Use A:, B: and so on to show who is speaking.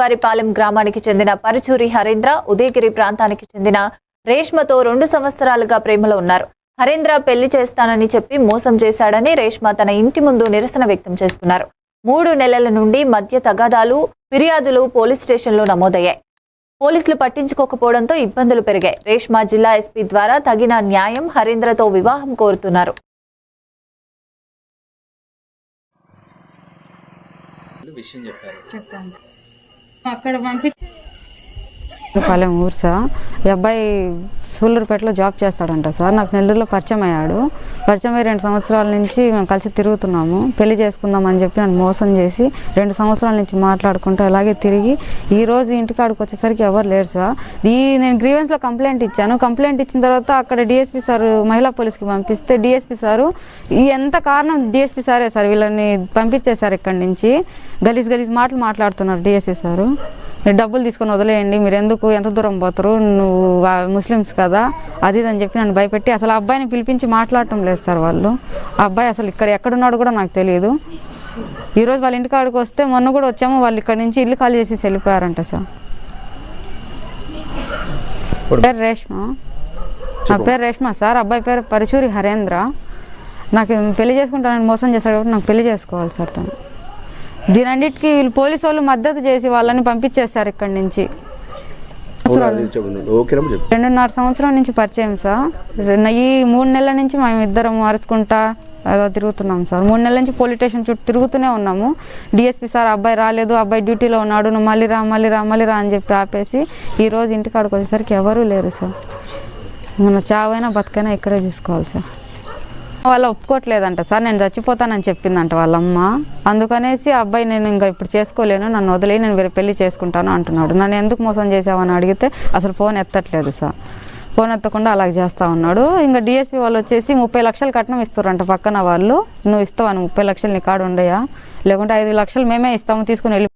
A: వారిపాలెం గ్రామానికి చెందిన పరుచూరి హరేంద్ర ఉదయగిరి ప్రాంతానికి చెందిన రేష్మతో 2 సంవత్సరాలుగా ప్రేమలో ఉన్నారు. హరేంద్ర పెళ్లి చేస్తానని చెప్పి మోసం చేశాడని రేష్మ తన ఇంటి ముందు నిరసన వ్యక్తం చేస్తున్నారు. 3 నెలల నుండి మధ్య తగాదాలు, ఫిర్యాదులు పోలీస్ స్టేషన్లో నమోదయ్యాయి. పోలీసులు పట్టించుకోకపోవడంతో ఇబ్బందులు పెరిగాయి. రేష్మ జిల్లా ఎస్పీ ద్వారా తగిన న్యాయం, హరేంద్రతో వివాహం కోరుతున్నారు.
B: అక్కడ పంపి
C: పాలెం ఊరు సార్. ఈ అబ్బాయి సూళ్ళూరుపేటలో జాబ్ చేస్తాడంట సార్. నాకు నెల్లూరులో పరిచయం అయ్యాడు. పరిచయం అయ్యి 2 సంవత్సరాల నుంచి మేము కలిసి తిరుగుతున్నాము. పెళ్లి చేసుకుందాం అని చెప్పి నన్ను మోసం చేసి 2 సంవత్సరాల నుంచి మాట్లాడుకుంటూ అలాగే తిరిగి ఈరోజు ఇంటికాడికి వచ్చేసరికి ఎవరు లేరు సార్. నేను గ్రీవెన్స్లో కంప్లైంట్ ఇచ్చాను. కంప్లైంట్ ఇచ్చిన తర్వాత అక్కడ డిఎస్పీ సార్ మహిళా పోలీస్కి పంపిస్తే డిఎస్పీ సారు ఎంత కారణం డిఎస్పీ సారే సార్ వీళ్ళని పంపించేశారు. ఇక్కడి నుంచి గలీజ్ మాటలు మాట్లాడుతున్నారు డిఎస్పీ సారు. మీరు డబ్బులు తీసుకొని వదిలేయండి, మీరు ఎందుకు ఎంత దూరం పోతారు, నువ్వు ముస్లిమ్స్ కదా అది అని చెప్పి నన్ను భయపెట్టి అసలు ఆ అబ్బాయిని పిలిపించి మాట్లాడటం లేదు సార్. వాళ్ళు ఆ అబ్బాయి అసలు ఇక్కడ ఎక్కడున్నాడు కూడా నాకు తెలియదు. ఈరోజు వాళ్ళ ఇంటికాడికి వస్తే మొన్న కూడా వచ్చాము, వాళ్ళు ఇక్కడ నుంచి ఇల్లు ఖాళీ చేసి వెళ్ళిపోయారంట సార్. పేరు రేష్మ, నా పేరు రేష్మ సార్. అబ్బాయి పేరు పరుచూరి హరేంద్ర. నాకు పెళ్లి చేసుకుంటానని మోసం చేశాడు కాబట్టి నాకు పెళ్లి చేసుకోవాలి సార్. తను దీనన్నిటికీ వీళ్ళు పోలీసు వాళ్ళు మద్దతు చేసి వాళ్ళని పంపించేస్తారు ఇక్కడి నుంచి. 2.5 సంవత్సరం నుంచి పరిచయం సార్. ఈ 3 నెలల నుంచి మేము ఇద్దరం అరుచుకుంటా ఏదో తిరుగుతున్నాం సార్. 3 నెలల నుంచి పోలీస్ స్టేషన్ చుట్టూ తిరుగుతూనే ఉన్నాము. డిఎస్పీ సార్ అబ్బాయి రాలేదు, అబ్బాయి డ్యూటీలో ఉన్నాడు, నువ్వు మళ్ళీ రా అని చెప్పి ఆపేసి ఈరోజు ఇంటికాడికి వచ్చేసరికి ఎవరూ లేరు సార్. నా చావైనా బతుకైనా ఇక్కడే చూసుకోవాలి సార్. వాళ్ళు ఒప్పుకోవట్లేదంట సార్. నేను చచ్చిపోతానని చెప్పిందంట వాళ్ళమ్మ. అందుకనేసి అబ్బాయి నేను ఇంకా ఇప్పుడు చేసుకోలేను, నన్ను వదిలే, నేను వేరే పెళ్లి చేసుకుంటాను అంటున్నాడు. నన్ను ఎందుకు మోసం చేసావని అడిగితే అసలు ఫోన్ ఎత్తట్లేదు సార్. ఫోన్ ఎత్తకుండా అలాగే చేస్తూ ఉన్నాడు. ఇంకా డిఎస్పీ వాళ్ళు వచ్చేసి 30 లక్షలు కట్నం ఇస్తారంట పక్కన వాళ్ళు. నువ్వు ఇస్తావా 30 లక్షలు నీ కాడు ఉండయా, లేకుంటే 5 లక్షలు మేమే ఇస్తాము తీసుకుని వెళ్ళి